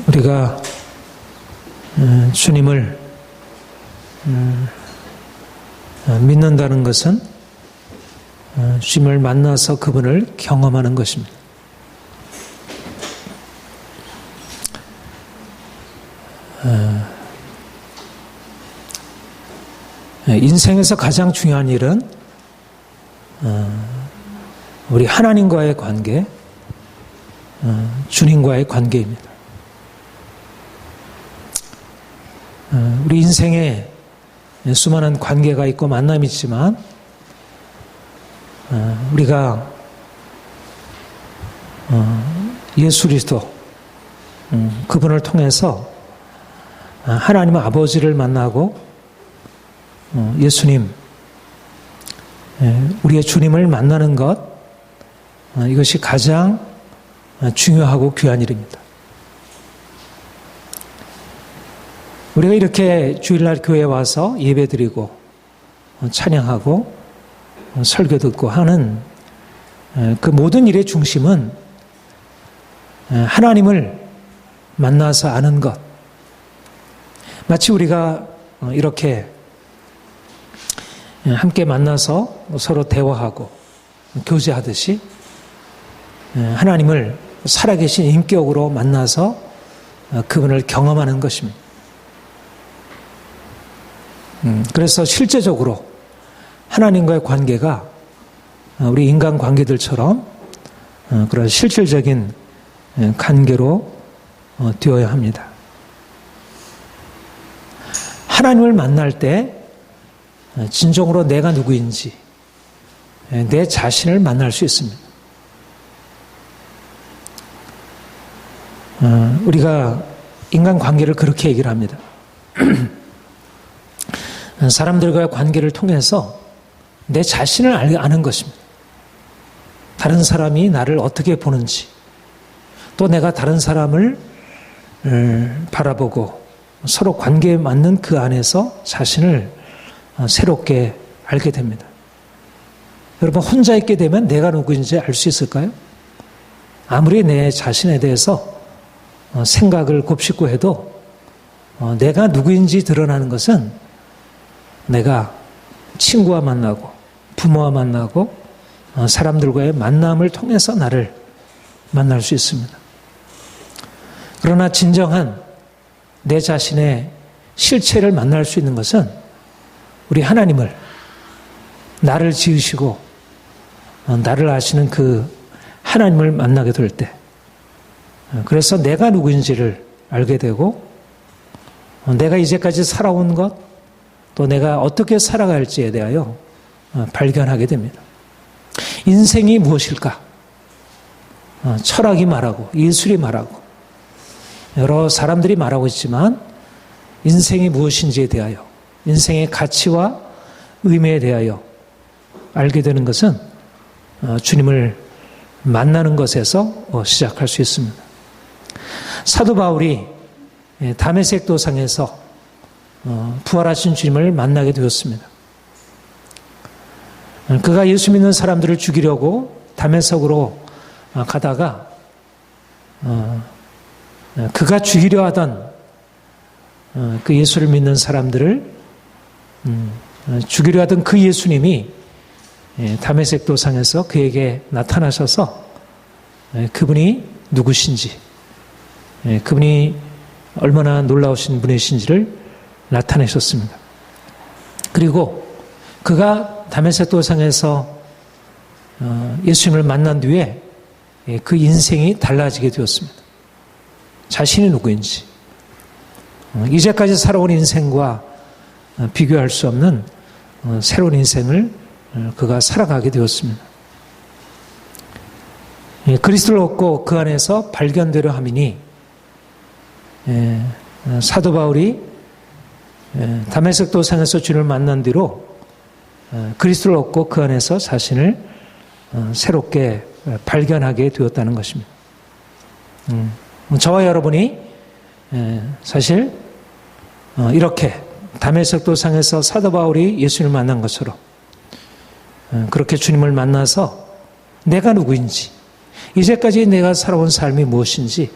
우리가 주님을 믿는다는 것은 주님을 만나서 그분을 경험하는 것입니다. 인생에서 가장 중요한 일은 우리 하나님과의 관계, 주님과의 관계입니다. 우리 인생에 수많은 관계가 있고 만남이 있지만 우리가 예수 그리스도 그분을 통해서 하나님 아버지를 만나고 예수님, 우리의 주님을 만나는 것, 이것이 가장 중요하고 귀한 일입니다. 우리가 이렇게 주일날 교회에 와서 예배드리고 찬양하고 설교 듣고 하는 그 모든 일의 중심은 하나님을 만나서 아는 것. 마치 우리가 이렇게 함께 만나서 서로 대화하고 교제하듯이 하나님을 살아계신 인격으로 만나서 그분을 경험하는 것입니다. 그래서 실제적으로 하나님과의 관계가 우리 인간 관계들처럼 그런 실질적인 관계로 되어야 합니다. 하나님을 만날 때 진정으로 내가 누구인지 내 자신을 만날 수 있습니다. 우리가 인간 관계를 그렇게 얘기를 합니다. 사람들과의 관계를 통해서 내 자신을 아는 것입니다. 다른 사람이 나를 어떻게 보는지, 또 내가 다른 사람을 바라보고 서로 관계에 맞는 그 안에서 자신을 새롭게 알게 됩니다. 여러분, 혼자 있게 되면 내가 누구인지 알 수 있을까요? 아무리 내 자신에 대해서 생각을 곱씹고 해도 내가 누구인지 드러나는 것은 내가 친구와 만나고 부모와 만나고 사람들과의 만남을 통해서 나를 만날 수 있습니다. 그러나 진정한 내 자신의 실체를 만날 수 있는 것은 우리 하나님을, 나를 지으시고 나를 아시는 그 하나님을 만나게 될 때, 그래서 내가 누구인지를 알게 되고 내가 이제까지 살아온 것, 또 내가 어떻게 살아가야 할지에 대하여 발견하게 됩니다. 인생이 무엇일까? 철학이 말하고 예술이 말하고 여러 사람들이 말하고 있지만 인생이 무엇인지에 대하여, 인생의 가치와 의미에 대하여 알게 되는 것은 주님을 만나는 것에서 시작할 수 있습니다. 사도 바울이 다메섹 도상에서 부활하신 주님을 만나게 되었습니다. 그가 예수 믿는 사람들을 죽이려고 다메섹으로 가다가 그가 죽이려 하던 그 예수를 믿는 사람들을 죽이려 하던 그 예수님이 다메섹 도상에서 그에게 나타나셔서 그분이 누구신지, 그분이 얼마나 놀라우신 분이신지를 나타내셨습니다. 그리고 그가 다메섹 도상에서 예수님을 만난 뒤에 그 인생이 달라지게 되었습니다. 자신이 누구인지, 이제까지 살아온 인생과 비교할 수 없는 새로운 인생을 그가 살아가게 되었습니다. 그리스도를 얻고 그 안에서 발견되려 함이니 사도 바울이 다메섹 도상에서 주님을 만난 뒤로 그리스도를 얻고 그 안에서 자신을 새롭게 발견하게 되었다는 것입니다. 저와 여러분이 사실 이렇게 다메섹 도상에서 사도 바울이 예수님을 만난 것처럼 그렇게 주님을 만나서 내가 누구인지, 이제까지 내가 살아온 삶이 무엇인지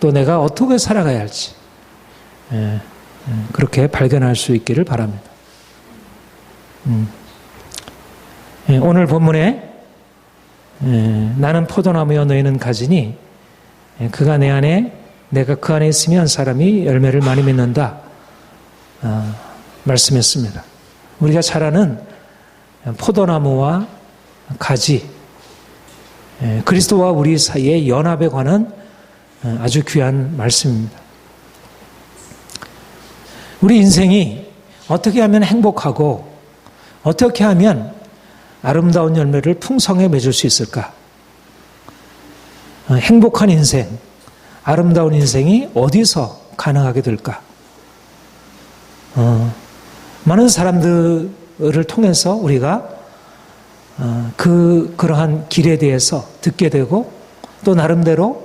또 내가 어떻게 살아가야 할지 그렇게 발견할 수 있기를 바랍니다. 오늘 본문에 나는 포도나무여 너희는 가지니 그가 내 안에 내가 그 안에 있으면 사람이 열매를 많이 맺는다 말씀했습니다. 우리가 잘 아는 포도나무와 가지, 그리스도와 우리 사이의 연합에 관한 아주 귀한 말씀입니다. 우리 인생이 어떻게 하면 행복하고 어떻게 하면 아름다운 열매를 풍성하게 맺을 수 있을까? 행복한 인생, 아름다운 인생이 어디서 가능하게 될까? 많은 사람들을 통해서 우리가 그러한 길에 대해서 듣게 되고 또 나름대로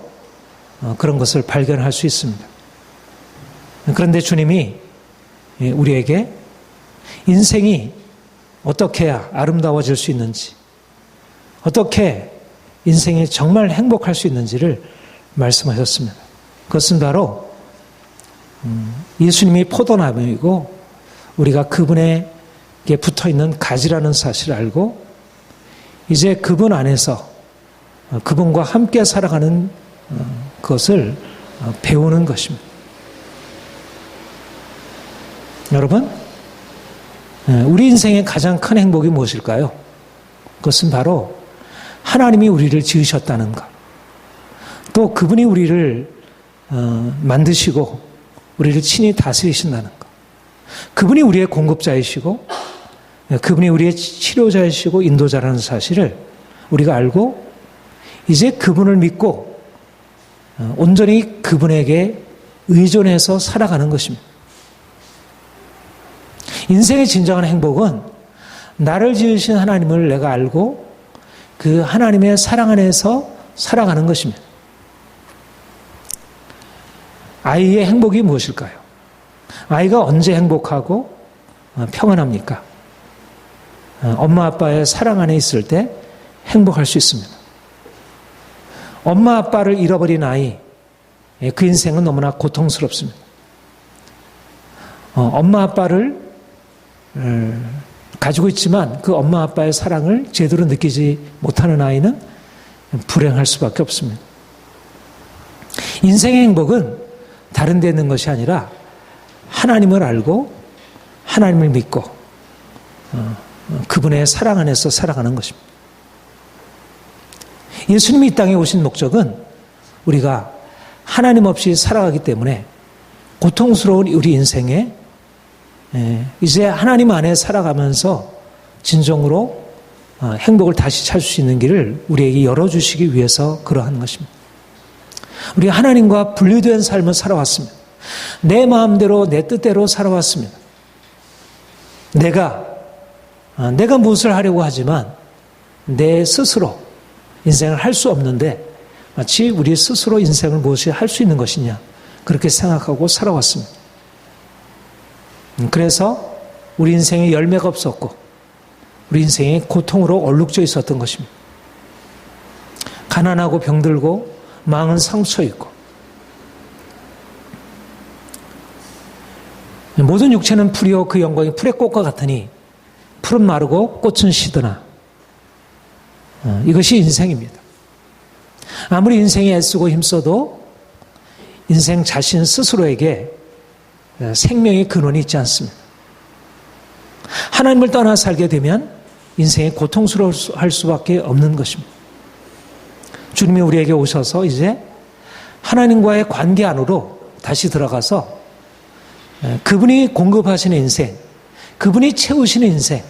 그런 것을 발견할 수 있습니다. 그런데 주님이 우리에게 인생이 어떻게 해야 아름다워질 수 있는지, 어떻게 인생이 정말 행복할 수 있는지를 말씀하셨습니다. 그것은 바로 예수님이 포도나무이고 우리가 그분에게 붙어있는 가지라는 사실을 알고 이제 그분 안에서 그분과 함께 살아가는 것을 배우는 것입니다. 여러분, 우리 인생의 가장 큰 행복이 무엇일까요? 그것은 바로 하나님이 우리를 지으셨다는 것. 또 그분이 우리를 만드시고 우리를 친히 다스리신다는 것. 그분이 우리의 공급자이시고 그분이 우리의 치료자이시고 인도자라는 사실을 우리가 알고 이제 그분을 믿고 온전히 그분에게 의존해서 살아가는 것입니다. 인생의 진정한 행복은 나를 지으신 하나님을 내가 알고 그 하나님의 사랑 안에서 살아가는 것입니다. 아이의 행복이 무엇일까요? 아이가 언제 행복하고 평안합니까? 엄마 아빠의 사랑 안에 있을 때 행복할 수 있습니다. 엄마 아빠를 잃어버린 아이, 그 인생은 너무나 고통스럽습니다. 엄마 아빠를 가지고 있지만 그 엄마 아빠의 사랑을 제대로 느끼지 못하는 아이는 불행할 수밖에 없습니다. 인생의 행복은 다른 데 있는 것이 아니라 하나님을 알고 하나님을 믿고 그분의 사랑 안에서 살아가는 것입니다. 예수님이 이 땅에 오신 목적은 우리가 하나님 없이 살아가기 때문에 고통스러운 우리 인생에 이제 하나님 안에 살아가면서 진정으로 행복을 다시 찾을 수 있는 길을 우리에게 열어주시기 위해서 그러한 것입니다. 우리가 하나님과 분리된 삶을 살아왔습니다. 내 마음대로 내 뜻대로 살아왔습니다. 내가 무엇을 하려고 하지만 내 스스로 인생을 할 수 없는데 마치 우리 스스로 인생을 무엇이 할 수 있는 것이냐 그렇게 생각하고 살아왔습니다. 그래서 우리 인생에 열매가 없었고 우리 인생에 고통으로 얼룩져 있었던 것입니다. 가난하고 병들고 마음은 상처 있고 모든 육체는 풀이요 그 영광이 풀의 꽃과 같으니 풀은 마르고 꽃은 시드나 이것이 인생입니다. 아무리 인생에 애쓰고 힘써도 인생 자신 스스로에게 생명의 근원이 있지 않습니다. 하나님을 떠나 살게 되면 인생이 고통스러워할 수밖에 없는 것입니다. 주님이 우리에게 오셔서 이제 하나님과의 관계 안으로 다시 들어가서 그분이 공급하시는 인생, 그분이 채우시는 인생,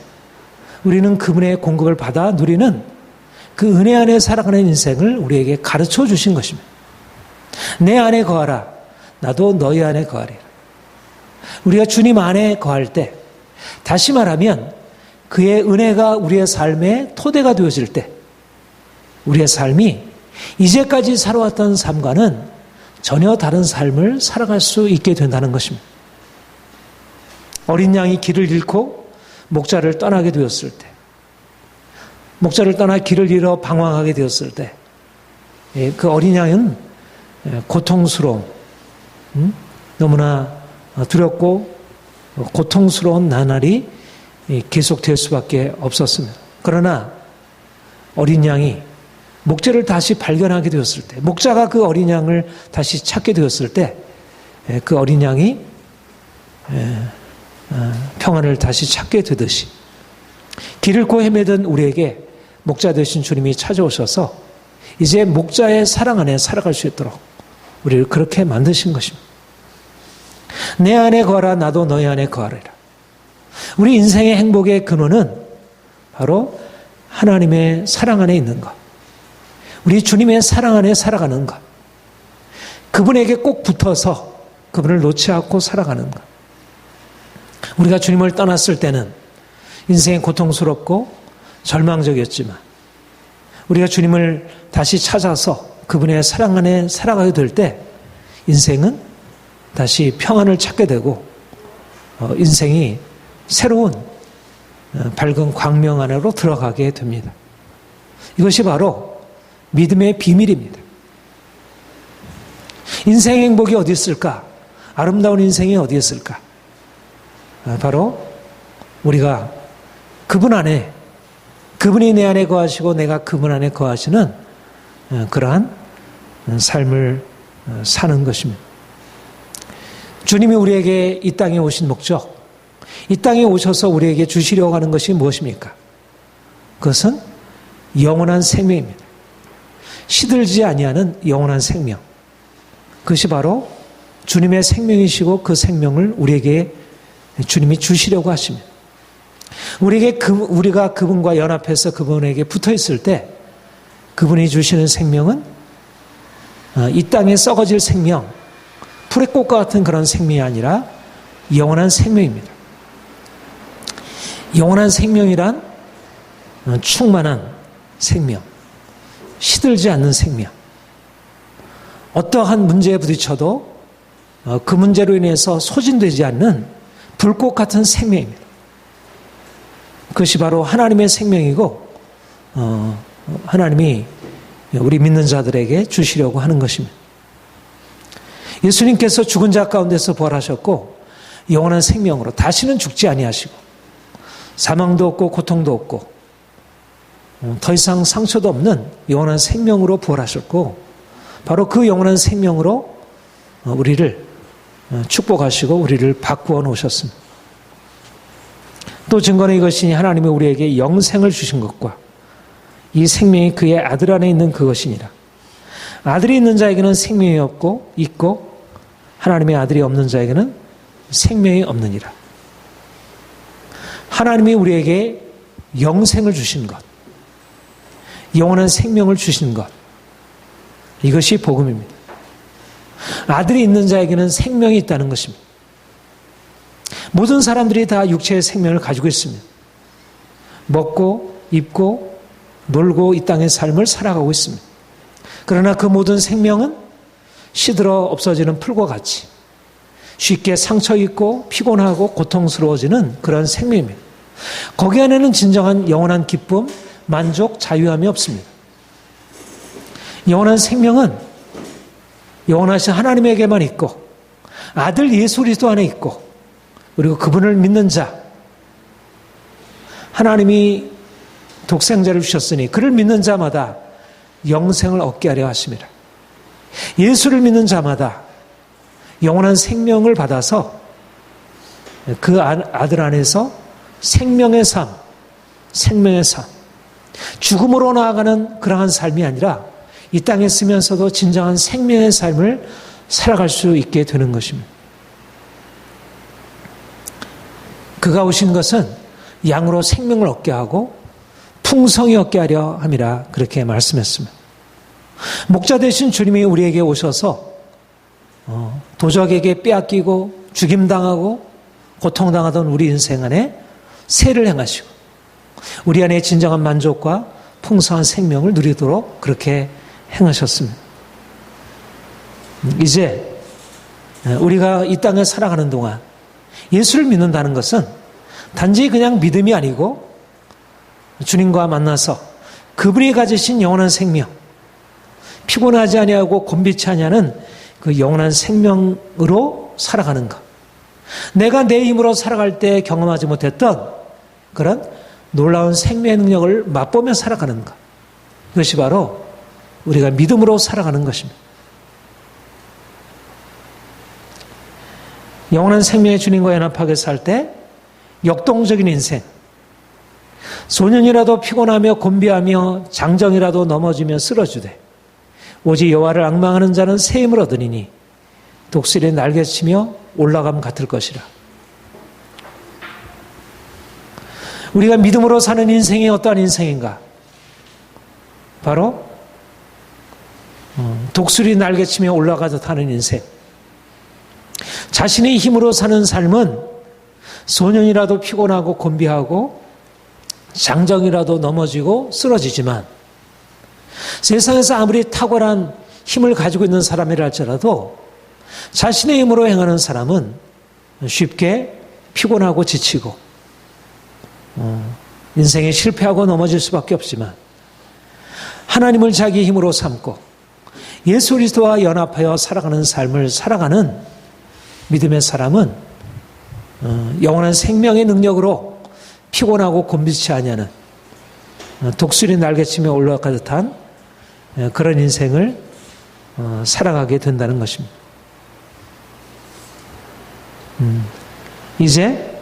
우리는 그분의 공급을 받아 누리는 그 은혜 안에 살아가는 인생을 우리에게 가르쳐 주신 것입니다. 내 안에 거하라, 나도 너희 안에 거하리라. 우리가 주님 안에 거할 때, 다시 말하면 그의 은혜가 우리의 삶의 토대가 되어질 때 우리의 삶이 이제까지 살아왔던 삶과는 전혀 다른 삶을 살아갈 수 있게 된다는 것입니다. 어린 양이 길을 잃고 목자를 떠나게 되었을 때, 목자를 떠나 길을 잃어 방황하게 되었을 때, 그 어린 양은 고통스러움, 너무나 두렵고 고통스러운 나날이 계속될 수밖에 없었습니다. 그러나 어린 양이 목재를 다시 발견하게 되었을 때, 목자가 그 어린 양을 다시 찾게 되었을 때, 그 어린 양이 평안을 다시 찾게 되듯이 길을 고 헤매던 우리에게 목자 되신 주님이 찾아오셔서 이제 목자의 사랑 안에 살아갈 수 있도록 우리를 그렇게 만드신 것입니다. 내 안에 거하라 나도 너희 안에 거하리라. 우리 인생의 행복의 근원은 바로 하나님의 사랑 안에 있는 것, 우리 주님의 사랑 안에 살아가는 것, 그분에게 꼭 붙어서 그분을 놓지 않고 살아가는 것. 우리가 주님을 떠났을 때는 인생이 고통스럽고 절망적이었지만 우리가 주님을 다시 찾아서 그분의 사랑 안에 살아가게 될 때 인생은 다시 평안을 찾게 되고 인생이 새로운 밝은 광명 안으로 들어가게 됩니다. 이것이 바로 믿음의 비밀입니다. 인생의 행복이 어디 있을까? 아름다운 인생이 어디 있을까? 바로 우리가 그분 안에, 그분이 내 안에 거하시고 내가 그분 안에 거하시는 그러한 삶을 사는 것입니다. 주님이 우리에게 이 땅에 오신 목적, 이 땅에 오셔서 우리에게 주시려고 하는 것이 무엇입니까? 그것은 영원한 생명입니다. 시들지 아니하는 영원한 생명. 그것이 바로 주님의 생명이시고 그 생명을 우리에게 주님이 주시려고 하십니다. 우리가 그분과 연합해서 그분에게 붙어 있을 때 그분이 주시는 생명은 이 땅에 썩어질 생명, 풀의 꽃과 같은 그런 생명이 아니라 영원한 생명입니다. 영원한 생명이란 충만한 생명, 시들지 않는 생명. 어떠한 문제에 부딪혀도 그 문제로 인해서 소진되지 않는 불꽃 같은 생명입니다. 그것이 바로 하나님의 생명이고 하나님이 우리 믿는 자들에게 주시려고 하는 것입니다. 예수님께서 죽은 자 가운데서 부활하셨고 영원한 생명으로 다시는 죽지 아니하시고 사망도 없고 고통도 없고 더 이상 상처도 없는 영원한 생명으로 부활하셨고 바로 그 영원한 생명으로 우리를 축복하시고 우리를 바꾸어 놓으셨습니다. 또 증거는 이것이니 하나님이 우리에게 영생을 주신 것과 이 생명이 그의 아들 안에 있는 그것이니라. 아들이 있는 자에게는 생명이 있고 하나님의 아들이 없는 자에게는 생명이 없느니라. 하나님이 우리에게 영생을 주신 것, 영원한 생명을 주신 것, 이것이 복음입니다. 아들이 있는 자에게는 생명이 있다는 것입니다. 모든 사람들이 다 육체의 생명을 가지고 있습니다. 먹고 입고 놀고 이 땅의 삶을 살아가고 있습니다. 그러나 그 모든 생명은 시들어 없어지는 풀과 같이 쉽게 상처 입고 피곤하고 고통스러워지는 그런 생명입니다. 거기 안에는 진정한 영원한 기쁨, 만족, 자유함이 없습니다. 영원한 생명은 영원하신 하나님에게만 있고 아들 예수 그리스도 안에 있고 그리고 그분을 믿는 자, 하나님이 독생자를 주셨으니 그를 믿는 자마다 영생을 얻게 하려 하십니다. 예수를 믿는 자마다 영원한 생명을 받아서 그 아들 안에서 생명의 삶, 죽음으로 나아가는 그러한 삶이 아니라 이 땅에 쓰면서도 진정한 생명의 삶을 살아갈 수 있게 되는 것입니다. 그가 오신 것은 양으로 생명을 얻게 하고 풍성히 얻게 하려 함이라 그렇게 말씀했습니다. 목자 되신 주님이 우리에게 오셔서 도적에게 빼앗기고 죽임당하고 고통당하던 우리 인생 안에 세를 행하시고 우리 안에 진정한 만족과 풍성한 생명을 누리도록 그렇게 행하셨습니다. 이제 우리가 이 땅에 살아가는 동안 예수를 믿는다는 것은 단지 그냥 믿음이 아니고 주님과 만나서 그분이 가지신 영원한 생명, 피곤하지 아니하고 곤비치 아니하는 그 영원한 생명으로 살아가는 것. 내가 내 힘으로 살아갈 때 경험하지 못했던 그런 놀라운 생명의 능력을 맛보며 살아가는 것. 그것이 바로 우리가 믿음으로 살아가는 것입니다. 영원한 생명의 주님과 연합하게 살 때 역동적인 인생, 소년이라도 피곤하며 곤비하며 장정이라도 넘어지며 쓰러지되 오직 여호와를 앙망하는 자는 새 힘을 얻으리니 독수리의 날개치며 올라감 같을 것이라. 우리가 믿음으로 사는 인생이 어떠한 인생인가? 바로 독수리 날개치며 올라가듯 하는 인생. 자신의 힘으로 사는 삶은 소년이라도 피곤하고 곤비하고 장정이라도 넘어지고 쓰러지지만 세상에서 아무리 탁월한 힘을 가지고 있는 사람이라 할지라도 자신의 힘으로 행하는 사람은 쉽게 피곤하고 지치고 인생에 실패하고 넘어질 수밖에 없지만 하나님을 자기 힘으로 삼고 예수 그리스도와 연합하여 살아가는 삶을 살아가는 믿음의 사람은 영원한 생명의 능력으로 피곤하고 곤비치 아니하는 독수리 날개치며 올라가듯 한 그런 인생을 살아가게 된다는 것입니다. 이제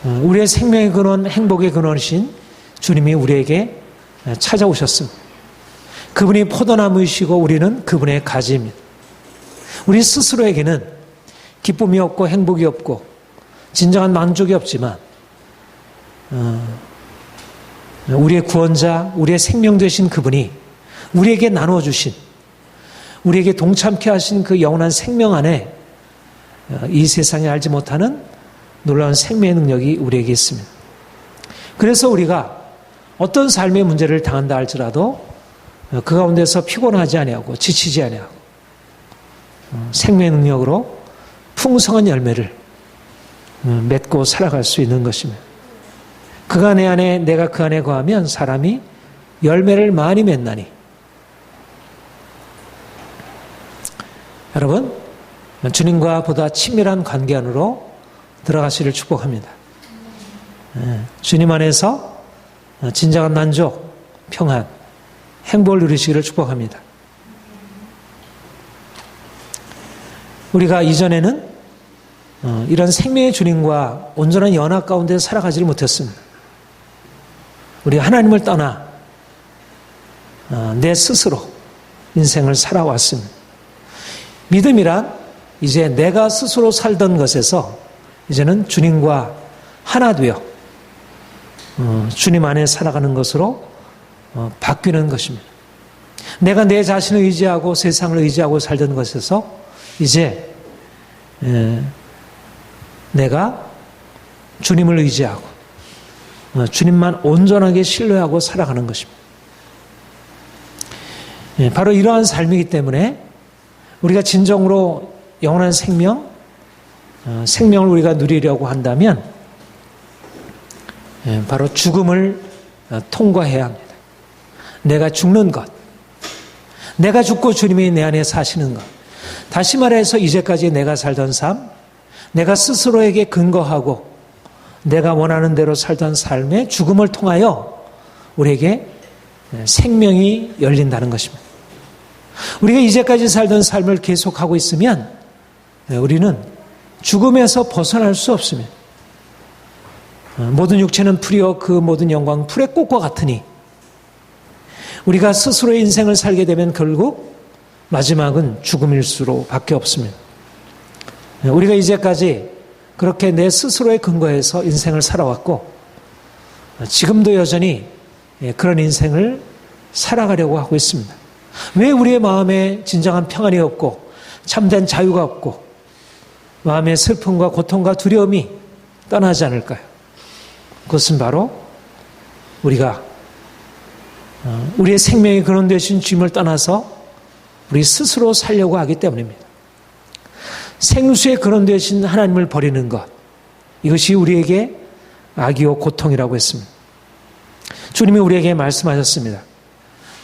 우리의 생명의 근원, 행복의 근원이신 주님이 우리에게 찾아오셨습니다. 그분이 포도나무이시고 우리는 그분의 가지입니다. 우리 스스로에게는 기쁨이 없고 행복이 없고 진정한 만족이 없지만 우리의 구원자, 우리의 생명 되신 그분이 우리에게 나눠주신, 우리에게 동참케 하신 그 영원한 생명 안에 이 세상에 알지 못하는 놀라운 생명의 능력이 우리에게 있습니다. 그래서 우리가 어떤 삶의 문제를 당한다 할지라도 그 가운데서 피곤하지 아니하고 지치지 아니하고 생명의 능력으로 풍성한 열매를 맺고 살아갈 수 있는 것입니다. 그가 내 안에 내가 그 안에 거하면 사람이 열매를 많이 맺나니. 여러분, 주님과 보다 친밀한 관계 안으로 들어가시를 축복합니다. 주님 안에서 진정한 만족, 평안, 행복을 누리시기를 축복합니다. 우리가 이전에는 이런 생명의 주님과 온전한 연합 가운데 살아가지를 못했습니다. 우리가 하나님을 떠나 내 스스로 인생을 살아왔습니다. 믿음이란 이제 내가 스스로 살던 것에서 이제는 주님과 하나 되어 주님 안에 살아가는 것으로 바뀌는 것입니다. 내가 내 자신을 의지하고 세상을 의지하고 살던 것에서 이제 내가 주님을 의지하고 주님만 온전하게 신뢰하고 살아가는 것입니다. 바로 이러한 삶이기 때문에 우리가 진정으로 영원한 생명을 우리가 누리려고 한다면 바로 죽음을 통과해야 합니다. 내가 죽는 것, 내가 죽고 주님이 내 안에 사시는 것. 다시 말해서 이제까지 내가 살던 삶, 내가 스스로에게 근거하고 내가 원하는 대로 살던 삶의 죽음을 통하여 우리에게 생명이 열린다는 것입니다. 우리가 이제까지 살던 삶을 계속하고 있으면 우리는 죽음에서 벗어날 수 없습니다. 모든 육체는 풀이요 그 모든 영광 풀의 꽃과 같으니 우리가 스스로의 인생을 살게 되면 결국 마지막은 죽음일 수밖에 없습니다. 우리가 이제까지 그렇게 내 스스로의 근거에서 인생을 살아왔고 지금도 여전히 그런 인생을 살아가려고 하고 있습니다. 왜 우리의 마음에 진정한 평안이 없고 참된 자유가 없고 마음의 슬픔과 고통과 두려움이 떠나지 않을까요? 그것은 바로 우리가 우리의 생명의 근원 되신 주님을 떠나서 우리 스스로 살려고 하기 때문입니다. 생수의 근원 되신 하나님을 버리는 것, 이것이 우리에게 악이요 고통이라고 했습니다. 주님이 우리에게 말씀하셨습니다.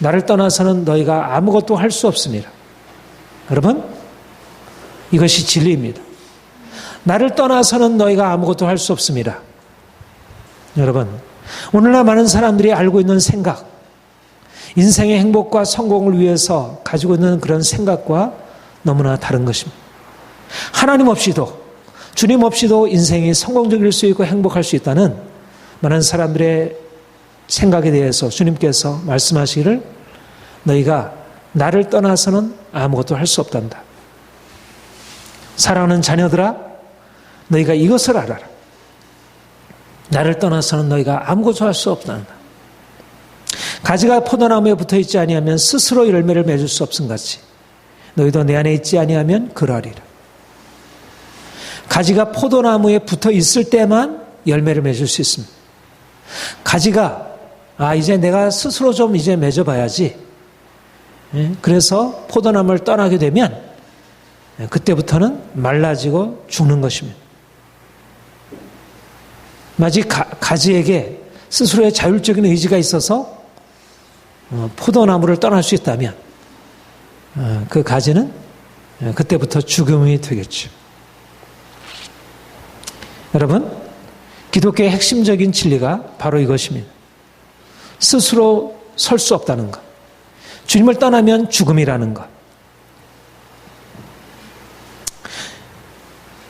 나를 떠나서는 너희가 아무것도 할 수 없습니다. 여러분, 이것이 진리입니다. 나를 떠나서는 너희가 아무것도 할 수 없습니다. 여러분, 오늘날 많은 사람들이 알고 있는 생각, 인생의 행복과 성공을 위해서 가지고 있는 그런 생각과 너무나 다른 것입니다. 하나님 없이도, 주님 없이도 인생이 성공적일 수 있고 행복할 수 있다는 많은 사람들의 생각에 대해서 주님께서 말씀하시기를 너희가 나를 떠나서는 아무것도 할 수 없단다. 사랑하는 자녀들아, 너희가 이것을 알아라. 나를 떠나서는 너희가 아무것도 할 수 없단다. 가지가 포도나무에 붙어있지 아니하면 스스로 열매를 맺을 수 없음같이 너희도 내 안에 있지 아니하면 그러하리라. 가지가 포도나무에 붙어있을 때만 열매를 맺을 수 있습니다. 가지가 이제 내가 스스로 좀 이제 맺어봐야지. 그래서 포도나무를 떠나게 되면 그때부터는 말라지고 죽는 것입니다. 마치 가지에게 스스로의 자율적인 의지가 있어서 포도나무를 떠날 수 있다면 그 가지는 그때부터 죽음이 되겠죠. 여러분, 기독교의 핵심적인 진리가 바로 이것입니다. 스스로 설 수 없다는 것. 주님을 떠나면 죽음이라는 것.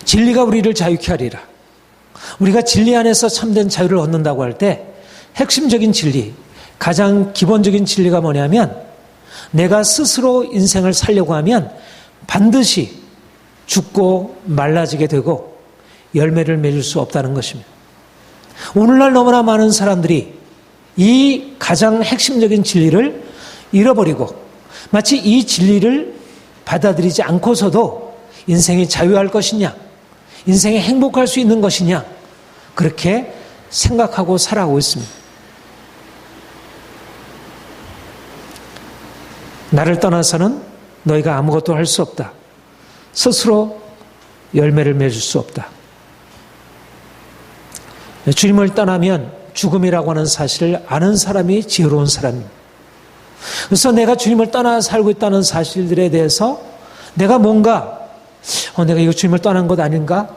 진리가 우리를 자유케 하리라. 우리가 진리 안에서 참된 자유를 얻는다고 할 때 핵심적인 진리, 가장 기본적인 진리가 뭐냐면 내가 스스로 인생을 살려고 하면 반드시 죽고 말라지게 되고 열매를 맺을 수 없다는 것입니다. 오늘날 너무나 많은 사람들이 이 가장 핵심적인 진리를 잃어버리고 마치 이 진리를 받아들이지 않고서도 인생이 자유할 것이냐, 인생이 행복할 수 있는 것이냐, 그렇게 생각하고 살아가고 있습니다. 나를 떠나서는 너희가 아무것도 할 수 없다. 스스로 열매를 맺을 수 없다. 주님을 떠나면 죽음이라고 하는 사실을 아는 사람이 지혜로운 사람입니다. 그래서 내가 주님을 떠나 살고 있다는 사실들에 대해서 내가 뭔가 내가 이거 주님을 떠난 것 아닌가?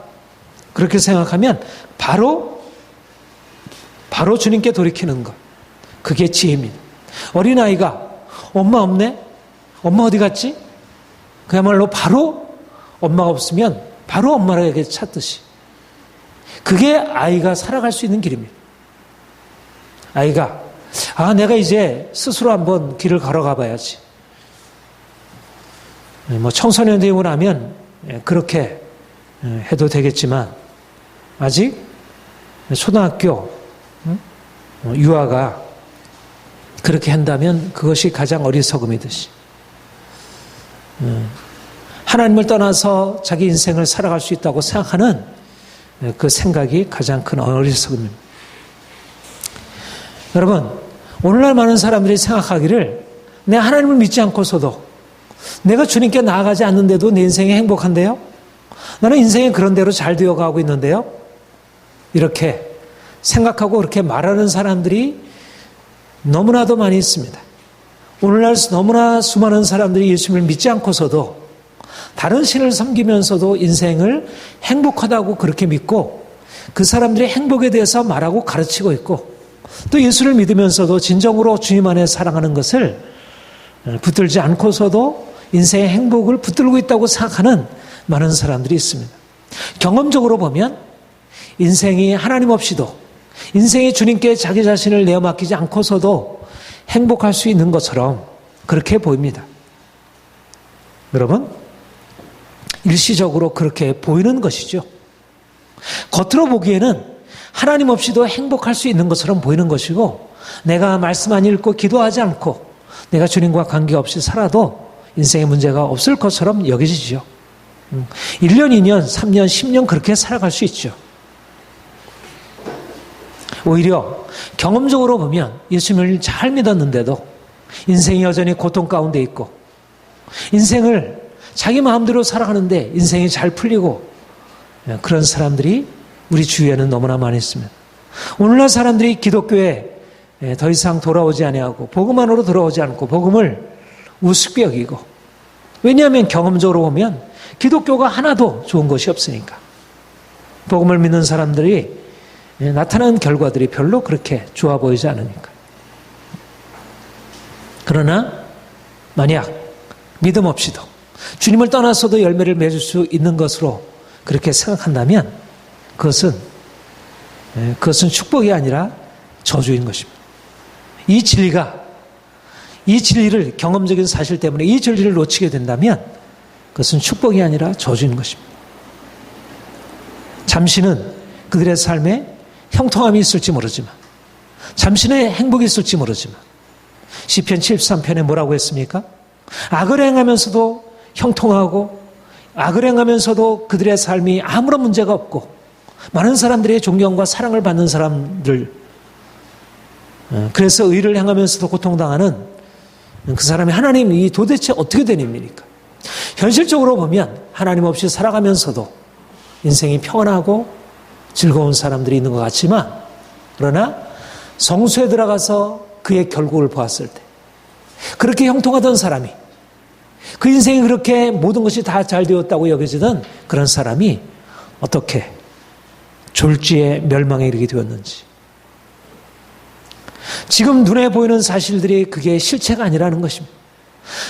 그렇게 생각하면 바로 주님께 돌이키는 것. 그게 지혜입니다. 어린아이가 엄마 없네? 엄마 어디 갔지? 그야말로 바로 엄마가 없으면 바로 엄마에게 찾듯이. 그게 아이가 살아갈 수 있는 길입니다. 아이가 내가 이제 스스로 한번 길을 걸어가 봐야지. 청소년 되고 나면 그렇게 해도 되겠지만 아직 초등학교 유아가 그렇게 한다면 그것이 가장 어리석음이듯이 하나님을 떠나서 자기 인생을 살아갈 수 있다고 생각하는 그 생각이 가장 큰 어리석음입니다. 여러분, 오늘날 많은 사람들이 생각하기를 내가 하나님을 믿지 않고서도 내가 주님께 나아가지 않는데도 내 인생이 행복한데요? 나는 인생이 그런 대로 잘 되어가고 있는데요? 이렇게 생각하고 그렇게 말하는 사람들이 너무나도 많이 있습니다. 오늘날 너무나 수많은 사람들이 예수님을 믿지 않고서도 다른 신을 섬기면서도 인생을 행복하다고 그렇게 믿고 그 사람들의 행복에 대해서 말하고 가르치고 있고 또 예수를 믿으면서도 진정으로 주님 안에 사랑하는 것을 붙들지 않고서도 인생의 행복을 붙들고 있다고 생각하는 많은 사람들이 있습니다. 경험적으로 보면 인생이 하나님 없이도 인생이 주님께 자기 자신을 내어 맡기지 않고서도 행복할 수 있는 것처럼 그렇게 보입니다. 여러분, 일시적으로 그렇게 보이는 것이죠. 겉으로 보기에는 하나님 없이도 행복할 수 있는 것처럼 보이는 것이고 내가 말씀 안 읽고 기도하지 않고 내가 주님과 관계없이 살아도 인생의 문제가 없을 것처럼 여겨지죠. 1년, 2년, 3년, 10년 그렇게 살아갈 수 있죠. 오히려 경험적으로 보면 예수님을 잘 믿었는데도 인생이 여전히 고통 가운데 있고 인생을 자기 마음대로 살아가는데 인생이 잘 풀리고 그런 사람들이 우리 주위에는 너무나 많이 있습니다. 오늘날 사람들이 기독교에 더 이상 돌아오지 아니하고 복음 안으로 돌아오지 않고 복음을 우습게 여기고, 왜냐하면 경험적으로 보면 기독교가 하나도 좋은 것이 없으니까. 복음을 믿는 사람들이 나타나는 결과들이 별로 그렇게 좋아 보이지 않으니까. 그러나 만약 믿음 없이도 주님을 떠나서도 열매를 맺을 수 있는 것으로 그렇게 생각한다면 그것은 축복이 아니라 저주인 것입니다. 이 진리를 경험적인 사실 때문에 이 진리를 놓치게 된다면 그것은 축복이 아니라 저주인 것입니다. 잠시는 그들의 삶에 형통함이 있을지 모르지만, 잠시의 행복이 있을지 모르지만, 시편 73편에 뭐라고 했습니까? 악을 행하면서도 형통하고 악을 행하면서도 그들의 삶이 아무런 문제가 없고 많은 사람들의 존경과 사랑을 받는 사람들, 그래서 의를 행하면서도 고통당하는 그 사람이 하나님이 도대체 어떻게 된 인물입니까? 현실적으로 보면 하나님 없이 살아가면서도 인생이 평안하고 즐거운 사람들이 있는 것 같지만, 그러나 성수에 들어가서 그의 결국을 보았을 때 그렇게 형통하던 사람이, 그 인생이 그렇게 모든 것이 다 잘 되었다고 여겨지던 그런 사람이 어떻게 졸지에 멸망에 이르게 되었는지, 지금 눈에 보이는 사실들이 그게 실체가 아니라는 것입니다.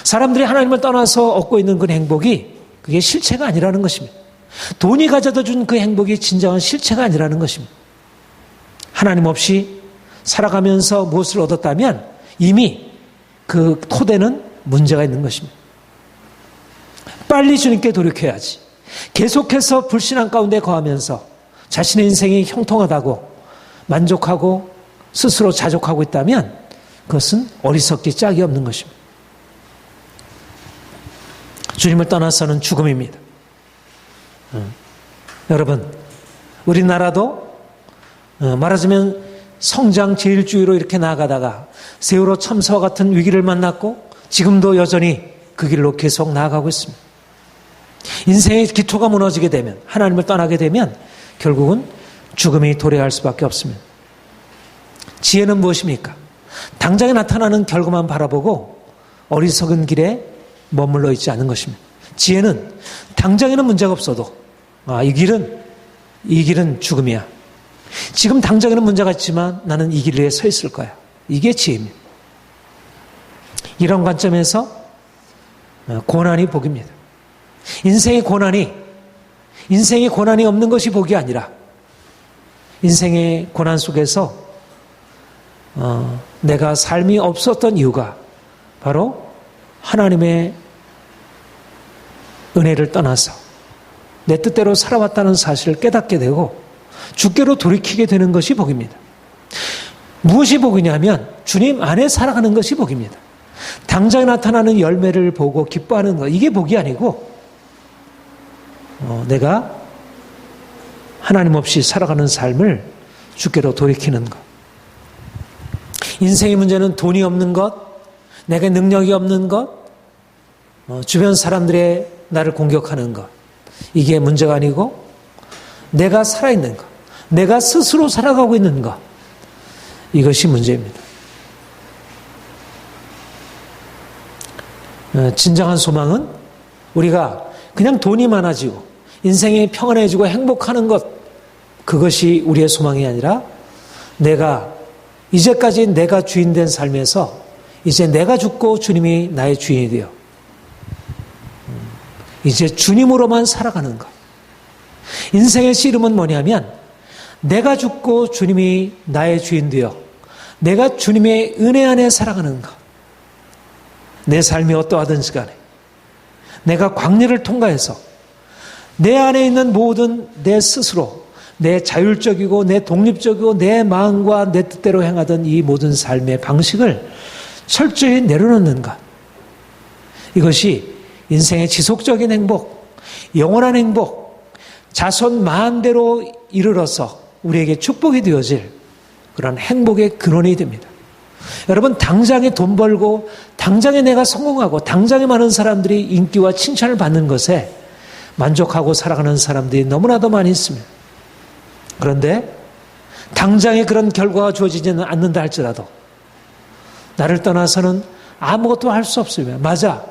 사람들이 하나님을 떠나서 얻고 있는 그 행복이 그게 실체가 아니라는 것입니다. 돈이 가져다 준 그 행복이 진정한 실체가 아니라는 것입니다. 하나님 없이 살아가면서 무엇을 얻었다면 이미 그 토대는 문제가 있는 것입니다. 빨리 주님께 돌이켜야지. 계속해서 불신앙 가운데 거하면서 자신의 인생이 형통하다고 만족하고 스스로 자족하고 있다면 그것은 어리석기 짝이 없는 것입니다. 주님을 떠나서는 죽음입니다. 여러분, 우리나라도 말하자면 성장 제일주의로 이렇게 나아가다가 세월호 참사와 같은 위기를 만났고 지금도 여전히 그 길로 계속 나아가고 있습니다. 인생의 기초가 무너지게 되면, 하나님을 떠나게 되면 결국은 죽음이 도래할 수밖에 없습니다. 지혜는 무엇입니까? 당장에 나타나는 결과만 바라보고 어리석은 길에 머물러 있지 않은 것입니다. 지혜는 당장에는 문제가 없어도 이 길은 죽음이야. 지금 당장에는 문제가 있지만 나는 이 길 위에 서 있을 거야. 이게 지혜입니다. 이런 관점에서 고난이 복입니다. 인생의 고난이 없는 것이 복이 아니라 인생의 고난 속에서 내가 삶이 없었던 이유가 바로 하나님의 은혜를 떠나서 내 뜻대로 살아왔다는 사실을 깨닫게 되고 주께로 돌이키게 되는 것이 복입니다. 무엇이 복이냐면 주님 안에 살아가는 것이 복입니다. 당장에 나타나는 열매를 보고 기뻐하는 것, 이게 복이 아니고 내가 하나님 없이 살아가는 삶을 주께로 돌이키는 것. 인생의 문제는 돈이 없는 것, 내게 능력이 없는 것, 주변 사람들의 나를 공격하는 것, 이게 문제가 아니고 내가 살아있는 것, 내가 스스로 살아가고 있는 것, 이것이 문제입니다. 진정한 소망은 우리가 그냥 돈이 많아지고 인생이 평안해지고 행복하는 것, 그것이 우리의 소망이 아니라 이제까지 내가 주인된 삶에서 이제 내가 죽고 주님이 나의 주인이 되어 이제 주님으로만 살아가는 것. 인생의 씨름은 뭐냐면 내가 죽고 주님이 나의 주인 되어 내가 주님의 은혜 안에 살아가는 것. 내 삶이 어떠하든지 간에 내가 광야를 통과해서 내 안에 있는 모든 내 스스로 내 자율적이고 내 독립적이고 내 마음과 내 뜻대로 행하던 이 모든 삶의 방식을 철저히 내려놓는 것. 이것이 인생의 지속적인 행복, 영원한 행복, 자손 만대로 이르러서 우리에게 축복이 되어질 그런 행복의 근원이 됩니다. 여러분, 당장에 돈 벌고 당장에 내가 성공하고 당장에 많은 사람들이 인기와 칭찬을 받는 것에 만족하고 살아가는 사람들이 너무나도 많이 있습니다. 그런데 당장에 그런 결과가 주어지지는 않는다 할지라도 나를 떠나서는 아무것도 할 수 없으며, 맞아,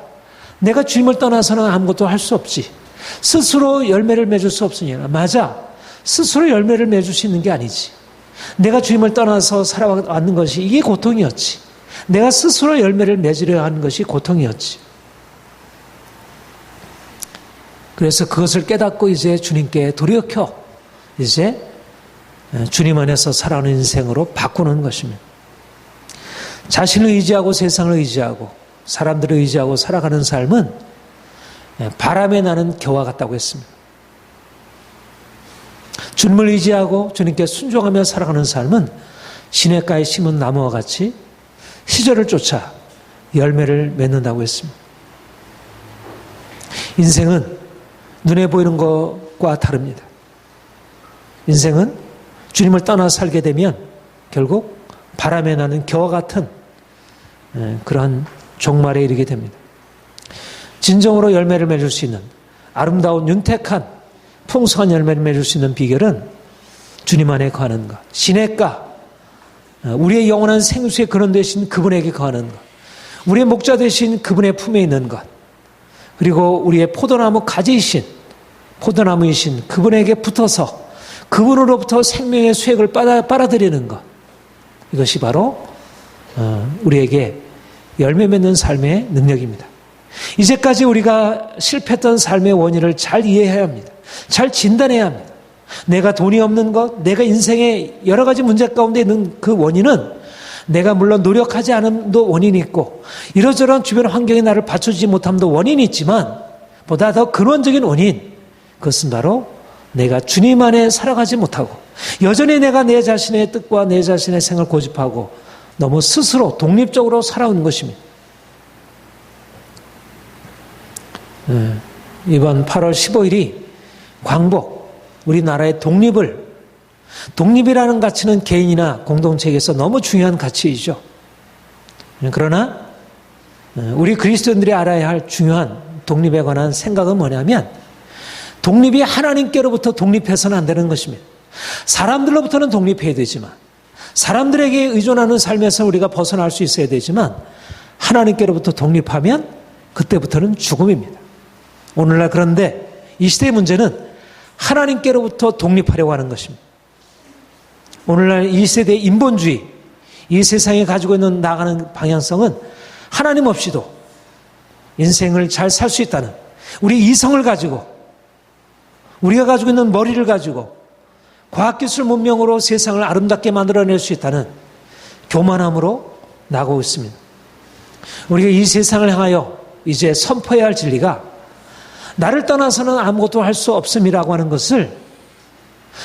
내가 주님을 떠나서는 아무것도 할 수 없지. 스스로 열매를 맺을 수 없으니라. 맞아, 스스로 열매를 맺을 수 있는 게 아니지. 내가 주님을 떠나서 살아왔는 것이 이게 고통이었지. 내가 스스로 열매를 맺으려 하는 것이 고통이었지. 그래서 그것을 깨닫고 이제 주님께 돌이켜 이제 주님 안에서 살아가는 인생으로 바꾸는 것입니다. 자신을 의지하고 세상을 의지하고 사람들을 의지하고 살아가는 삶은 바람에 나는 겨와 같다고 했습니다. 주님을 의지하고 주님께 순종하며 살아가는 삶은 시냇가에 심은 나무와 같이 시절을 쫓아 열매를 맺는다고 했습니다. 인생은 눈에 보이는 것과 다릅니다. 인생은 주님을 떠나 살게 되면 결국 바람에 나는 겨와 같은 그러한 종말에 이르게 됩니다. 진정으로 열매를 맺을 수 있는 아름다운 윤택한 풍성한 열매를 맺을 수 있는 비결은 주님 안에 거하는 것, 시냇가, 우리의 영원한 생수의 근원 되신 그분에게 거하는 것, 우리의 목자 되신 그분의 품에 있는 것, 그리고 우리의 포도나무 가지이신 포도나무이신 그분에게 붙어서 그분으로부터 생명의 수액을 빨아들이는 것, 이것이 바로 우리에게 열매 맺는 삶의 능력입니다. 이제까지 우리가 실패했던 삶의 원인을 잘 이해해야 합니다. 잘 진단해야 합니다. 내가 돈이 없는 것, 내가 인생의 여러 가지 문제 가운데 있는 그 원인은 내가 물론 노력하지 않음도 원인이 있고 이러저러한 주변 환경이 나를 받쳐주지 못함도 원인이 있지만 보다 더 근원적인 원인, 그것은 바로 내가 주님 안에 살아가지 못하고 여전히 내가 내 자신의 뜻과 내 자신의 생을 고집하고 너무 스스로 독립적으로 살아온 것입니다. 이번 8월 15일이 광복, 우리나라의 독립이라는 가치는 개인이나 공동체에게서 너무 중요한 가치이죠. 그러나 우리 그리스도인들이 알아야 할 중요한 독립에 관한 생각은 뭐냐면 독립이 하나님께로부터 독립해서는 안 되는 것입니다. 사람들로부터는 독립해야 되지만 사람들에게 의존하는 삶에서 우리가 벗어날 수 있어야 되지만 하나님께로부터 독립하면 그때부터는 죽음입니다. 오늘날 그런데 이 시대의 문제는 하나님께로부터 독립하려고 하는 것입니다. 오늘날 이 세대의 인본주의, 이 세상에 가지고 있는 나가는 방향성은 하나님 없이도 인생을 잘 살 수 있다는, 우리 이성을 가지고 우리가 가지고 있는 머리를 가지고 과학기술 문명으로 세상을 아름답게 만들어낼 수 있다는 교만함으로 나가고 있습니다. 우리가 이 세상을 향하여 이제 선포해야 할 진리가 나를 떠나서는 아무것도 할 수 없음이라고 하는 것을,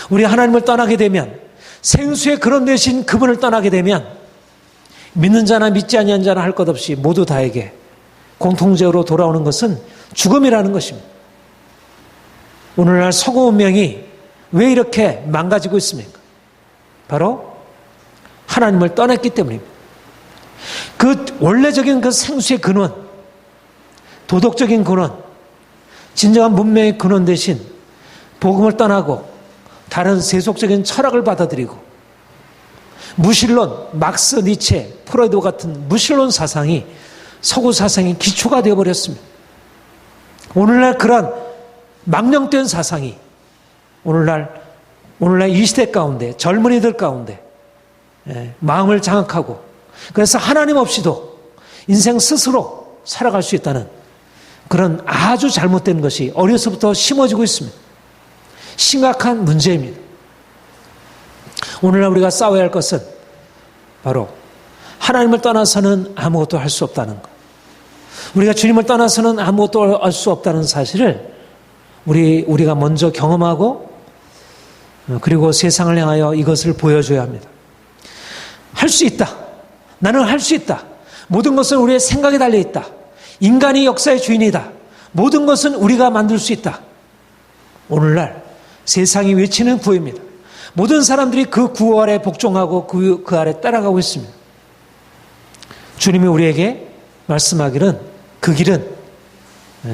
우리 하나님을 떠나게 되면, 생수의 근원 되신 그분을 떠나게 되면 믿는 자나 믿지 아니한 자나 할 것 없이 모두 다에게 공통적으로 돌아오는 것은 죽음이라는 것입니다. 오늘날 서구 문명이 왜 이렇게 망가지고 있습니까? 바로 하나님을 떠났기 때문입니다. 그 원래적인 그 생수의 근원, 도덕적인 근원, 진정한 문명의 근원 대신 복음을 떠나고 다른 세속적인 철학을 받아들이고 무신론, 막스, 니체, 프로이드 같은 무신론 사상이 서구 사상의 기초가 되어버렸습니다. 오늘날 그런 망령된 사상이 오늘날 이 시대 가운데 젊은이들 가운데 마음을 장악하고, 그래서 하나님 없이도 인생 스스로 살아갈 수 있다는 그런 아주 잘못된 것이 어려서부터 심어지고 있습니다. 심각한 문제입니다. 오늘날 우리가 싸워야 할 것은 바로 하나님을 떠나서는 아무것도 할 수 없다는 것, 우리가 주님을 떠나서는 아무것도 할 수 없다는 사실을 우리가 먼저 경험하고 그리고 세상을 향하여 이것을 보여줘야 합니다. 할 수 있다. 나는 할 수 있다. 모든 것은 우리의 생각에 달려있다. 인간이 역사의 주인이다. 모든 것은 우리가 만들 수 있다. 오늘날 세상이 외치는 구호입니다. 모든 사람들이 그 구호 아래 복종하고 그 아래 따라가고 있습니다. 주님이 우리에게 말씀하기는 그 길은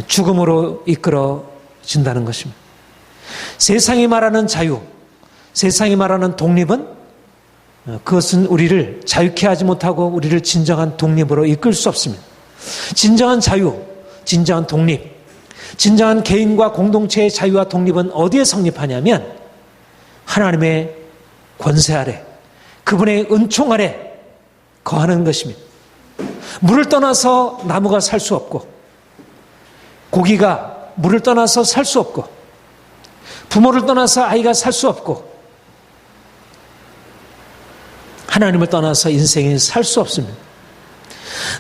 죽음으로 이끌어진다는 것입니다. 세상이 말하는 자유, 세상이 말하는 독립은 그것은 우리를 자유케 하지 못하고 우리를 진정한 독립으로 이끌 수 없습니다. 진정한 자유, 진정한 독립, 진정한 개인과 공동체의 자유와 독립은 어디에 성립하냐면 하나님의 권세 아래, 그분의 은총 아래 거하는 것입니다. 물을 떠나서 나무가 살 수 없고, 고기가 물을 떠나서 살 수 없고, 부모를 떠나서 아이가 살 수 없고, 하나님을 떠나서 인생이 살 수 없습니다.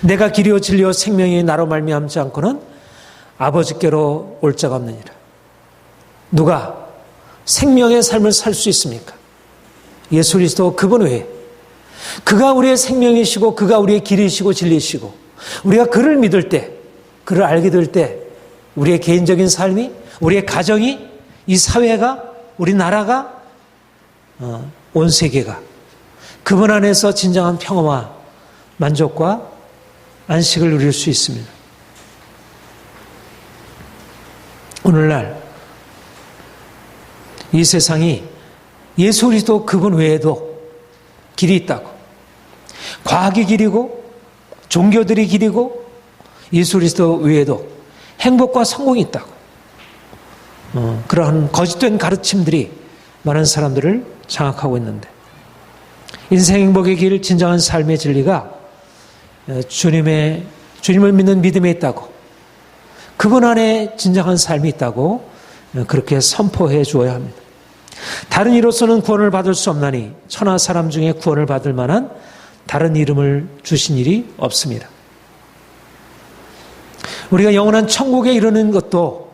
내가 길이요 진리요 생명이 나로 말미암지 않고는 아버지께로 올 자가 없느니라. 누가 생명의 삶을 살 수 있습니까? 예수 그리스도 그분 외에. 그가 우리의 생명이시고 그가 우리의 길이시고 진리시고, 우리가 그를 믿을 때, 그를 알게 될 때 우리의 개인적인 삶이, 우리의 가정이, 이 사회가, 우리 나라가, 온 세계가 그분 안에서 진정한 평화와 만족과 안식을 누릴 수 있습니다. 오늘날 이 세상이 예수 그리스도 그분 외에도 길이 있다고, 과학이 길이고 종교들이 길이고 예수 그리스도 외에도 행복과 성공이 있다고, 그러한 거짓된 가르침들이 많은 사람들을 장악하고 있는데, 인생 행복의 길, 진정한 삶의 진리가 주님을 믿는 믿음에 있다고, 그분 안에 진정한 삶이 있다고 그렇게 선포해 주어야 합니다. 다른 이로서는 구원을 받을 수 없나니 천하 사람 중에 구원을 받을 만한 다른 이름을 주신 일이 없습니다. 우리가 영원한 천국에 이르는 것도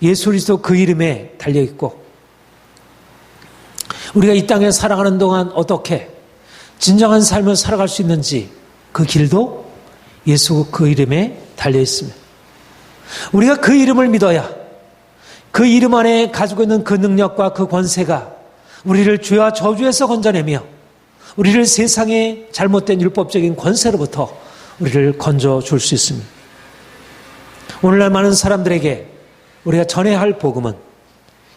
예수 그리스도 그 이름에 달려있고, 우리가 이 땅에 살아가는 동안 어떻게 진정한 삶을 살아갈 수 있는지 그 길도 예수 그 이름에 달려있습니다. 우리가 그 이름을 믿어야 그 이름 안에 가지고 있는 그 능력과 그 권세가 우리를 죄와 저주에서 건져내며 우리를 세상의 잘못된 율법적인 권세로부터 우리를 건져줄 수 있습니다. 오늘날 많은 사람들에게 우리가 전해야 할 복음은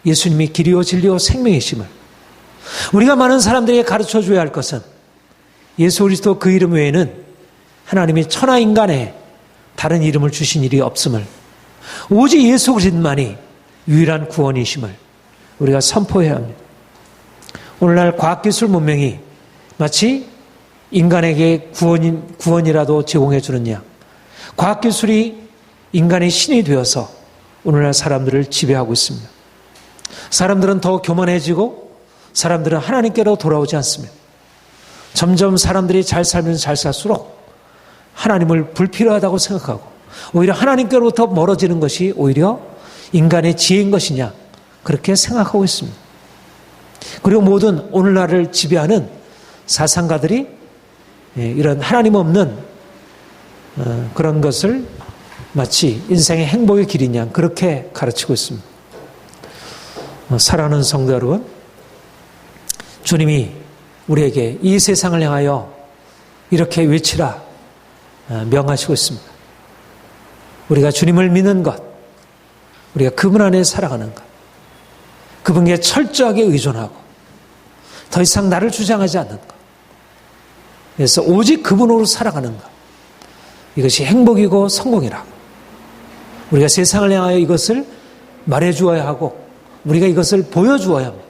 예수님이 길이요 진리요 생명이심을, 우리가 많은 사람들에게 가르쳐줘야 할 것은 예수 그리스도 그 이름 외에는 하나님이 천하 인간에 다른 이름을 주신 일이 없음을, 오직 예수 그리스도만이 유일한 구원이심을 우리가 선포해야 합니다. 오늘날 과학기술 문명이 마치 인간에게 구원이라도 제공해 주는 양, 과학기술이 인간의 신이 되어서 오늘날 사람들을 지배하고 있습니다. 사람들은 더 교만해지고 사람들은 하나님께로 돌아오지 않습니다. 점점 사람들이 잘 살면 잘 살수록 하나님을 불필요하다고 생각하고 오히려 하나님께로부터 멀어지는 것이 오히려 인간의 지혜인 것이냐, 그렇게 생각하고 있습니다. 그리고 모든 오늘날을 지배하는 사상가들이 이런 하나님 없는 그런 것을 마치 인생의 행복의 길이냐 그렇게 가르치고 있습니다. 사랑하는 성도 여러분, 주님이 우리에게 이 세상을 향하여 이렇게 외치라 명하시고 있습니다. 우리가 주님을 믿는 것, 우리가 그분 안에 살아가는 것, 그분께 철저하게 의존하고 더 이상 나를 주장하지 않는 것, 그래서 오직 그분으로 살아가는 것, 이것이 행복이고 성공이라고 우리가 세상을 향하여 이것을 말해주어야 하고 우리가 이것을 보여주어야 합니다.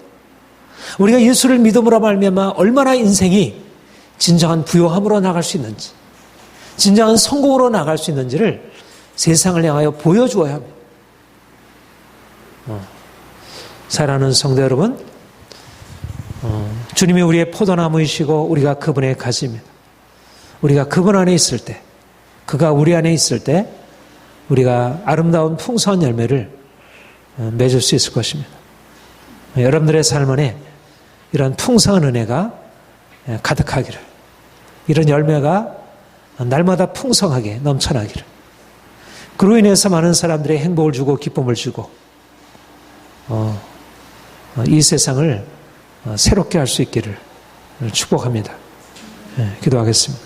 우리가 예수를 믿음으로 말미암아 얼마나 인생이 진정한 부요함으로 나갈 수 있는지, 진정한 성공으로 나갈 수 있는지를 세상을 향하여 보여주어야 합니다. 사랑하는 성도 여러분, 주님이 우리의 포도나무이시고 우리가 그분의 가지입니다. 우리가 그분 안에 있을 때, 그가 우리 안에 있을 때 우리가 아름다운 풍성한 열매를 맺을 수 있을 것입니다. 여러분들의 삶 안에 이런 풍성한 은혜가 가득하기를, 이런 열매가 날마다 풍성하게 넘쳐나기를, 그로 인해서 많은 사람들의 행복을 주고 기쁨을 주고 이 세상을 새롭게 할 수 있기를 축복합니다. 기도하겠습니다.